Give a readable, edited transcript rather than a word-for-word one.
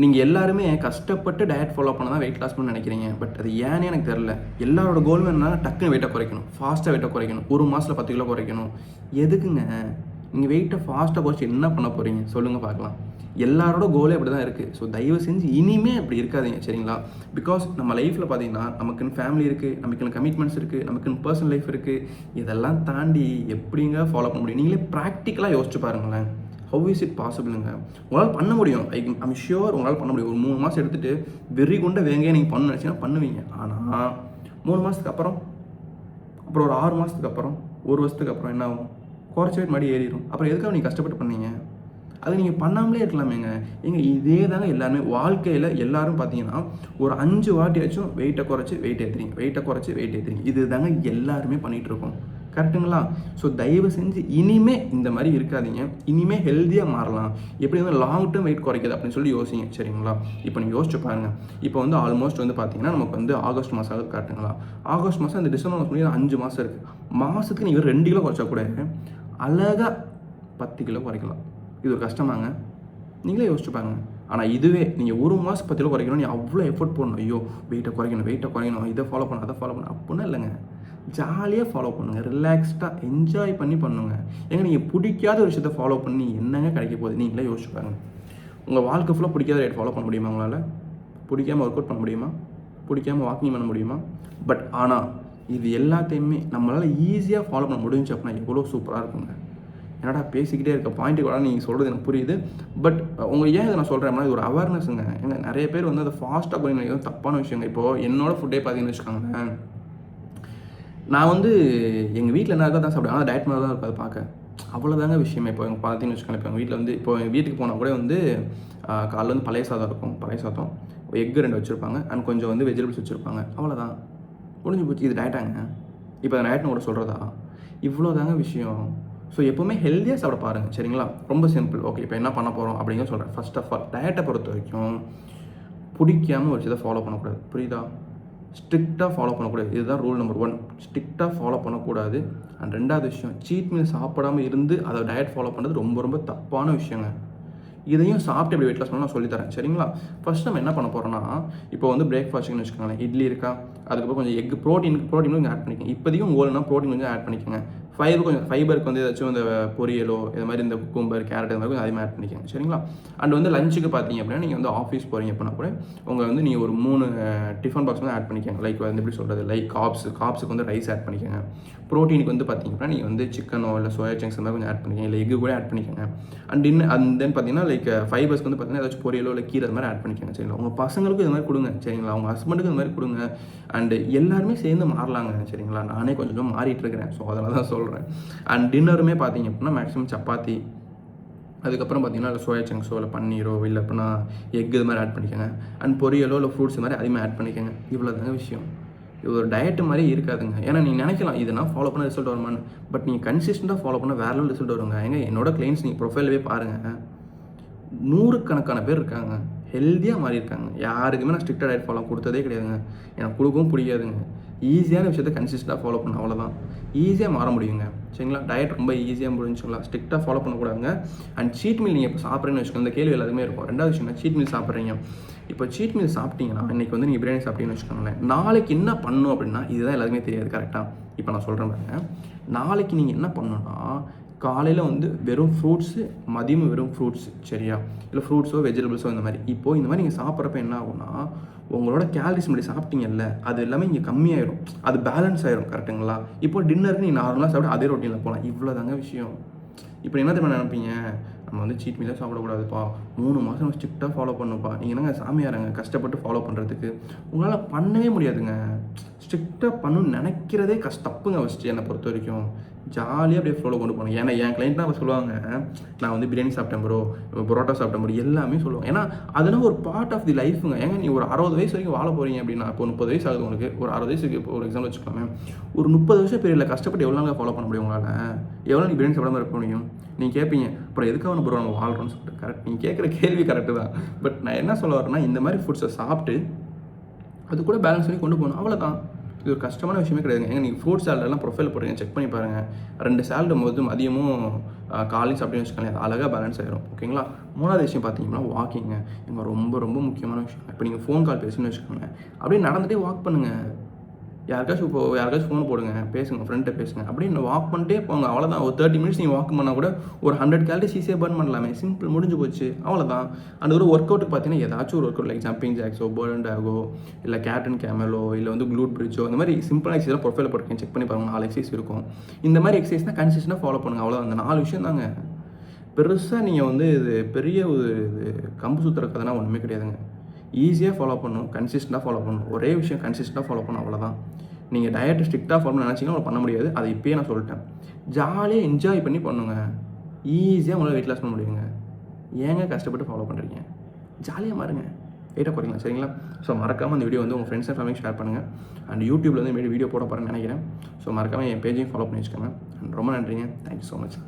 நீங்கள் எல்லாருமே கஷ்டப்பட்டு டயட் ஃபாலோ பண்ண தான் வெயிட் லாஸ் பண்ண நினைக்கிறீங்க. பட் அது ஏன்னு எனக்கு தெரில. எல்லாரோட கோலும் என்னன்னா டக்குன்னு வெயிட்டை குறைக்கணும், ஃபாஸ்ட்டாக வெயிட்டை குறைக்கணும், ஒரு மாதத்தில் 10 கிலோ குறைக்கணும். எதுக்குங்க? நீங்கள் வெயிட்டை ஃபாஸ்ட்டாக குறைச்சி என்ன பண்ண போகிறீங்க சொல்லுங்கள் பார்க்கலாம். எல்லாரோட கோலே அப்படி தான் இருக்குது. ஸோ தயவு செஞ்சு இனிமே அப்படி இருக்காதீங்க, சரிங்களா? பிகாஸ் நம்ம லைஃப்பில் பார்த்தீங்கன்னா நமக்குன்னு ஃபேமிலி இருக்குது, நமக்குன்னு கமிட்மெண்ட்ஸ் இருக்குது, நமக்குன்னு பர்சனல் லைஃப் இருக்குது. இதெல்லாம் தாண்டி எப்படிங்க ஃபாலோ பண்ண முடியும்? நீங்களே ப்ராக்டிக்கலாக யோசிச்சு பாருங்களேன். ஹவ் இஸ் இட் பாசிபிளுங்க? உங்களால் பண்ண முடியும். ஐம் ஷுர் உங்களால் பண்ண முடியும். ஒரு 3 மாதம் எடுத்துகிட்டு வெறி கொண்ட வேங்கையை நீங்கள் பண்ண நினச்சிங்கன்னா பண்ணுவீங்க. ஆனால் 3 மாதத்துக்கு அப்புறம் ஒரு 6 மாதத்துக்கு அப்புறம் 1 வருஷத்துக்கு அப்புறம் என்ன ஆகும்? குறைச்ச வெயிட் மறுபடியும் ஏறிடும். அப்புறம் எதுக்காக நீங்கள் கஷ்டப்பட்டு பண்ணீங்க? அது நீங்கள் பண்ணாமலே இருக்கலாமேங்க. இதே தாங்க எல்லாருமே வாழ்க்கையில் எல்லாரும் பார்த்தீங்கன்னா ஒரு 5 வாட்டியாச்சும் வெயிட்டை குறைச்சி வெயிட் ஏற்றுறீங்க, வெயிட்டை குறைச்சி வெயிட் ஏற்றுறீங்க. இது தாங்க எல்லாருமே பண்ணிகிட்டு இருக்கோம். கரெக்டுங்களா? ஸோ தயவு செஞ்சு இனிமே இந்த மாதிரி இருக்காதீங்க. இனிமேல் ஹெல்த்தியாக மாறலாம். எப்படி வந்து லாங் டேர்ம் வெயிட் குறைக்குது அப்படின்னு சொல்லி யோசிங்க, சரிங்களா? இப்போ நீங்கள் யோசிச்சு பாருங்கள். இப்போ வந்து ஆல்மோஸ்ட் வந்து பார்த்தீங்கன்னா நமக்கு வந்து ஆகஸ்ட் மாதம் ஆகுது, கரெக்டுங்களா? ஆகஸ்ட் மாதம் அந்த டிசம்பர் மாதம் முடியாது 5 மாதம் இருக்குது. மாதத்துக்கு நீங்கள் 2 கிலோ குறைச்சா கூட அழகாக 10 கிலோ குறைக்கலாம். இது ஒரு கஷ்டமாங்க? நீங்களே யோசிச்சு பாருங்க. ஆனால் இதுவே நீங்கள் 1 மாதம் 10 கிலோ குறைக்கணும், நீ அவ்வளோ எஃபோர்ட் போடணும். ஐயோ வெயிட்டை குறைக்கணும், இதை ஃபாலோ பண்ணணும், அதை ஃபாலோ பண்ணணும் அப்படின்னா இல்லைங்க. ஜாலியாக ஃபாலோ பண்ணுங்கள், ரிலாக்ஸ்டாக என்ஜாய் பண்ணி பண்ணுங்க. நீங்கள் பிடிக்காத ஒரு விஷயத்தை ஃபாலோ பண்ணி என்னங்க கிடைக்க போகுது? நீங்களே யோசிச்சு பாருங்க. உங்கள் வாழ்க்கை ஃபுல்லாக பிடிக்காத டயட் ஃபாலோ பண்ண முடியுமா உங்களால்? பிடிக்காமல் ஒர்க் அவுட் பண்ண முடியுமா? பிடிக்காமல் வாக்கிங் பண்ண முடியுமா? பட் ஆனால் இது எல்லாத்தையுமே நம்மளால் ஈஸியாக ஃபாலோ பண்ண முடிஞ்சு அப்படின்னா எவ்வளோ சூப்பராக இருக்குங்க. என்னடா பேசிக்கிட்டே இருக்க பாயிண்ட்டு கூட நீங்கள் சொல்கிறது எனக்கு புரியுது. பட் உங்கள் ஏன் இதை நான் சொல்கிறேன்னா இது ஒரு அவேர்னஸுங்க. ஏங்க நிறைய பேர் வந்து அதை ஃபாஸ்ட்டாக பண்ணி நினைக்கிறது தப்பான விஷயங்க. இப்போது என்னோடய ஃபுட்டே பார்த்தீங்கன்னு வச்சுக்கோங்களேன். நான் வந்து எங்கள் வீட்டில் என்ன இருக்கா தான் சாப்பிடுவேன். ஆனால் டயட் மாதிரி தான் இருக்கும். அதை பார்க்க அவ்வளோதாங்க விஷயமே. இப்போ எங்கள் பார்த்தீங்கன்னு வச்சுக்கோங்களேன். இப்போ எங்கள் வீட்டில் வந்து இப்போ எங்கள் வீட்டுக்கு போனால் கூட வந்து காலைல வந்து பழைய சாதம் இருக்கும். பழைய சாதம் எக்கு 2 வச்சுருப்பாங்க அண்ட் கொஞ்சம் வந்து வெஜிடபிள்ஸ் வச்சுருப்பாங்க. அவ்வளோதான், முடிஞ்சு போச்சு. இது டயட்டாங்க? இப்போ அதை டயட்னு கூட சொல்கிறதா? இவ்வளோ தாங்க விஷயம். ஸோ எப்போவுமே ஹெல்த்தியாக சாப்பிட பாருங்கள், சரிங்களா? ரொம்ப சிம்பிள். ஓகே, இப்போ என்ன பண்ண போகிறோம் அப்படிங்கிற சொல்கிறேன். ஃபர்ஸ்ட் ஆஃப் ஆல் டயட்டை பொறுத்த வரைக்கும் பிடிக்காமல் ஒரு விஷயத்தை ஃபாலோ பண்ணக்கூடாது. புரியுதா? ஸ்ட்ரிக்டாக ஃபாலோ பண்ணக்கூடாது. இதுதான் ரூல் நம்பர் 1. ஸ்ட்ரிக்டாக ஃபாலோ பண்ணக்கூடாது. அண்ட் 2வது விஷயம், சீட் மீல் சாப்பிடாமல் இருந்து அதை டயட் ஃபாலோ பண்ணுறது ரொம்ப ரொம்ப தப்பான விஷயங்க. இதையும் சாப்பிட்டு எப்படி வெயிட் லாஸ் பண்ணலாம் நான் சொல்லித்தரேன், சரிங்களா? ஃபர்ஸ்ட் நம்ம என்ன பண்ண போகிறோம்னா, இப்போ வந்து பிரேக்ஃபாஸ்ட்டுன்னு வச்சுக்கோங்களேன். இட்லி இருக்கா, அதுக்கப்புறம் கொஞ்சம் எக் ப்ரோட்டீனும் இங்கே ஆட் பண்ணிக்கோங்க. இப்போதையும் ஓல்னா ப்ரோட்டீன் கொஞ்சம் ஆட் பண்ணிக்கோங்க. ஃபைபருக்கு வந்து ஏதாச்சும் இந்த பொரியலோ இது மாதிரி இந்த குக்கும்பர், கேரட் இது மாதிரி கொஞ்சம் அதிகமாக ஆட் பண்ணிக்கோங்க, சரிங்களா? அண்ட் வந்து லஞ்சுக்கு பார்த்தீங்க அப்படின்னா நீங்கள் வந்து ஆஃபீஸ் போகிறீங்க அப்படின்னா கூட உங்கள் வந்து நீங்கள் ஒரு 3 டிஃபன் பாக்ஸ் வந்து ஆட் பண்ணிக்கோங்க. லைக் வந்து எப்படி சொல்கிறது, லைக் காப்ஸுக்கு வந்து ரைஸ் ஆட் பண்ணிக்கோங்க. ப்ரோட்டீனுக்கு வந்து பார்த்தீங்க அப்படின்னா நீங்கள் வந்து சிக்கனோ இல்லை சோயா சங்க்ஸ் மாதிரி கொஞ்சம் ஆட் பண்ணிக்கோங்க, இல்லை எக்கு கூட ஆட் பண்ணிக்கோங்க. அண்ட் தென் பார்த்தீங்கன்னா லைக் ஃபைபர்ஸ்க்கு வந்து பார்த்தீங்கன்னா ஏதாச்சும் பொரியலோ இல்லை கீரை அது மாதிரி ஆட் பண்ணிக்கோங்க, சரிங்களா? உங்கள் பசங்களுக்கும் இது மாதிரி கொடுங்க, சரிங்களா? உங்கள் ஹஸ்பண்டுக்கு இது மாதிரி கொடுங்க. அண்ட் எல்லாருமே சேர்ந்து மாறலாங்க, சரிங்களா? நானே கொஞ்சம் மாறிட்டு இருக்கிறேன். ஸோ அதனால தான் சொல்கிறேன். அண்ட் டின்னருமே பார்த்தீங்க அப்படின்னா மேக்ஸிமம் சப்பாத்தி, அதுக்கப்புறம் பார்த்தீங்கன்னா இல்லை சோயா சங்க்ஸோ இல்லை பன்னீரோ இல்லை அப்படின்னா எக் இது மாதிரி ஆட் பண்ணிக்கோங்க. அண்ட் பொரியலோ இல்லை ஃப்ரூட்ஸ் மாதிரி அதிகமாக ஆட் பண்ணிக்கோங்க. இவ்வளோ தாங்க விஷயம். இது ஒரு டயட்டு மாதிரி இருக்காதுங்க. ஏன்னா நீங்கள் நினைக்கலாம் இது நான் ஃபாலோ பண்ண ரிசல்ட் வருமானு. பட் நீங்கள் கன்சிஸ்டண்ட்டாக ஃபாலோ பண்ண வேற லெவல் ரிசல்ட் வருங்க. ஏங்க என்னோட கிளைண்ட்ஸ் நீங்கள் ப்ரொஃபைலவே பாருங்கள், 100கணக்கான பேர் இருக்காங்க, ஹெல்த்தியாக மாறி இருக்காங்க. யாருக்குமே நான் ஸ்ட்ரிக்டாக டயட் ஃபாலோ கொடுத்ததே கிடையாதுங்க. எனக்கு கொடுக்கவும் பிடிக்காதுங்க. ஈஸியான விஷயத்தை கன்சிஸ்டண்டாக ஃபாலோ பண்ண, அவ்வளோதான். ஈஸியாக மாற முடியுங்க, சரிங்களா? டயட் ரொம்ப ஈஸியாக முடிஞ்சுங்களா? ஸ்ட்ரிக்டாக ஃபாலோ பண்ணக்கூடாதுங்க. அண்ட் சீட் மீல் நீங்கள் இப்போ சாப்பிட்றீங்கன்னு வச்சுக்கோங்க, இந்த கேள்வி எல்லாருமே இருக்கும். 2வது விஷயம், சீட் மீல் சாப்பிட்றீங்க. இப்போ சீட் மீல் சாப்பிட்டீங்கன்னா இன்றைக்கி வந்து நீங்கள் பிரியாணி சாப்பிட்டீங்கன்னு வச்சுக்கோங்களேன், நாளைக்கு என்ன பண்ணணும் அப்படின்னா இதுதான் எல்லாருமே தெரியாது, கரெக்டாக? இப்போ நான் சொல்கிறேன் பாருங்க. நாளைக்கு நீங்கள் என்ன பண்ணணும்னா காலையில் வந்து வெறும் ஃப்ரூட்ஸு, மதியமும் வெறும் ஃப்ரூட்ஸு, சரியா? இல்லை ஃப்ரூட்ஸோ வெஜிடபிள்ஸோ இந்த மாதிரி. இப்போது இந்த மாதிரி நீங்கள் சாப்பிட்றப்ப என்ன ஆகும்னா உங்களோட கேலரிஸ் முன்னாடி சாப்பிட்டீங்கல்ல அது எல்லாமே இங்கே கம்மியாயிடும், அது பேலன்ஸ் ஆயிரும், கரெக்டுங்களா? இப்போ டின்னருக்கு நீங்கள் நார்மலாக சாப்பிட்டு அதே ரொட்டீனில் போகலாம். இவ்வளோ தாங்க விஷயம். இப்போ என்ன தெரியுமா நினைப்பீங்க, நம்ம வந்து சீட் மீலாக சாப்பிடக்கூடாதுப்பா, 3 மாதம் நம்ம ஸ்ட்ரிக்டாக ஃபாலோ பண்ணணும்ப்பா. நீங்கள் என்னங்க சாமியாரங்க கஷ்டப்பட்டு ஃபாலோ பண்ணுறதுக்கு? உங்களால் பண்ணவே முடியாதுங்க. ஸ்ட்ரிக்டாக பண்ணணும்னு நினைக்கிறதே தப்புங்க. ஃபஸ்ட்டு என்னை பொறுத்த வரைக்கும் ஜாலியாக அப்படியே ஃபாலோ கொண்டு போகணும். ஏன்னா என் கிளைண்ட்லாம் அவங்க சொல்லுவாங்க, நான் வந்து பிரியாணி சாப்பிட்டேன் ப்ரோ, பரோட்டா சாப்பிட்டேன் ப்ரோ, எல்லாமே சொல்லுவாங்க. ஏன்னா அதெல்லாம் ஒரு பார்ட் ஆஃப் தி லைஃபுங்க. ஏங்க நீ ஒரு 60 வயசு வரைக்கும் வாழ போகிறீங்க அப்படின்னா, இப்போ 30 வயசு ஆகுது உங்களுக்கு, ஒரு 60 வயசுக்கு இப்போ ஒரு எக்ஸாம்பிள் வச்சுக்கோங்க, ஒரு 30 வருஷம் பீரியடில் கஷ்டப்பட்டு எவ்வளோ நாள் ஃபாலோ பண்ண முடியும் உங்களால்? எவ்வளோ நீ பிரியாணி சாப்பிடாம இருக்க முடியும்? நீங்கள் கேட்பீங்க, அப்புறம் எதுக்காக ப்ரோ நம்ம வாழ்கிறோம்னு சொல்லிட்டு. கரெக்ட், நீங்கள் கேட்குற கேள்வி கரெக்டு தான். பட் நான் என்ன சொல்ல வரேன்னா, இந்த மாதிரி ஃபுட்ஸை சாப்பிட்டு அது கூட பேலன்ஸ் பண்ணி கொண்டு போகணும், அவ்வளோதான். இது ஒரு கஷ்டமான விஷயமே கிடையாதுங்க. ஏங்க நீங்கள் ஃப்ரூட் சாலட்லாம் ப்ரொஃபைல் போடுறீங்க, செக் பண்ணி பாருங்கள். 2 சாலட் போது மதியமும் காலையும் சாப்பிட்டீங்கன்னு வச்சுக்கோங்களேன், அது அழகாக பேலன்ஸ் ஆயிரும். ஓகேங்களா? 3வது விஷயம் பார்த்தீங்கன்னா வாக்கிங்க. இங்க ரொம்ப ரொம்ப முக்கியமான விஷயம். இப்போ நீங்கள் ஃபோன் கால் பேசுன்னு வச்சுக்கோங்களேன், அப்படியே நடந்துகிட்டே வாக் பண்ணுங்கள். யாருக்காச்சும் ஃபோன் போடுங்க, பேசுங்க, ஃப்ரெண்ட்ட பேசுங்க. அப்படியே வாக் பண்ணிட்டே போங்க. அவ்வளோதான். ஒரு 30 மினிட்ஸ் நீங்கள் வாக் பண்ணால் கூட ஒரு 100 கேலரிஸ் ஈஸியாக பர்ன் பண்ணலாமே. சிம்பிள், முடிஞ்சு போச்சு. அவ்வளோதான். அந்த ஒரு ஒர்க் அவுட்டுக்கு பார்த்தீங்கன்னா ஏதாச்சும் ஒரு ஒர்க் அவுட் லைக் ஜம்பிங் ஜாக்ஸோ, பர்ன் டாகோ, இல்லை கேட் அண்ட் கேமலோ, இல்லை வந்து க்ளூட் பிரிட்ஜோ, இந்த மாதிரி சிம்பிளான எக்ஸசைஸ்லாம் ப்ரொஃபைல் போட்டுருக்கேன். செக் பண்ணி பாருங்க. 4 எக்ஸசைஸ் இருக்கும். இந்த மாதிரி எக்ஸசைஸ்னால் கன்சிஸ்டன்ட்டாக ஃபாலோ பண்ணுங்கள். அவ்வளோதான். அந்த 4 விஷயம் தாங்க. பெருசாக நீங்கள் வந்து இது பெரிய ஒரு கம்பு சுத்துற கதைனா ஒன்றுமே கிடையாதுங்க. ஈஸியாக ஃபாலோ பண்ணணும், கன்சிஸ்டண்ட்டாக ஃபாலோ பண்ணணும். ஒரே விஷயம் கன்சிஸ்டண்ட்டாக ஃபாலோ பண்ணணும், அவ்வளோதான். நீங்கள் டயட்டை ஸ்ட்ரிக்டாக ஃபாலோ பண்ண நினச்சிங்கன்னா பண்ண முடியாது. அதை இப்போயே நான் சொல்லிட்டேன். ஜாலியாக என்ஜாய் பண்ணி பண்ணுங்க. ஈஸியாக உங்களால் வெயிட் லாஸ் பண்ண முடியுங்க. ஏங்க கஷ்டப்பட்டு ஃபாலோ பண்ணுறீங்க? ஜாலியாக மாறுங்க, வெயிட்டை குறைக்கலாம். சரிங்களா? ஸோ மறக்காமல் இந்த வீடியோ வந்து உங்கள் ஃப்ரெண்ட்ஸ் அண்ட் ஃபேமிலிக்கு ஷேர் பண்ணுங்கள். அண்ட் யூடியூப்ல வந்து வீடியோ போட போகிறேன்னு நினைக்கிறேன். ஸோ மறக்காமல் என் பேஜையும் ஃபாலோ பண்ணி வச்சுக்கோங்க. அண்ட் ரொம்ப நன்றிங்க. Thank you so much.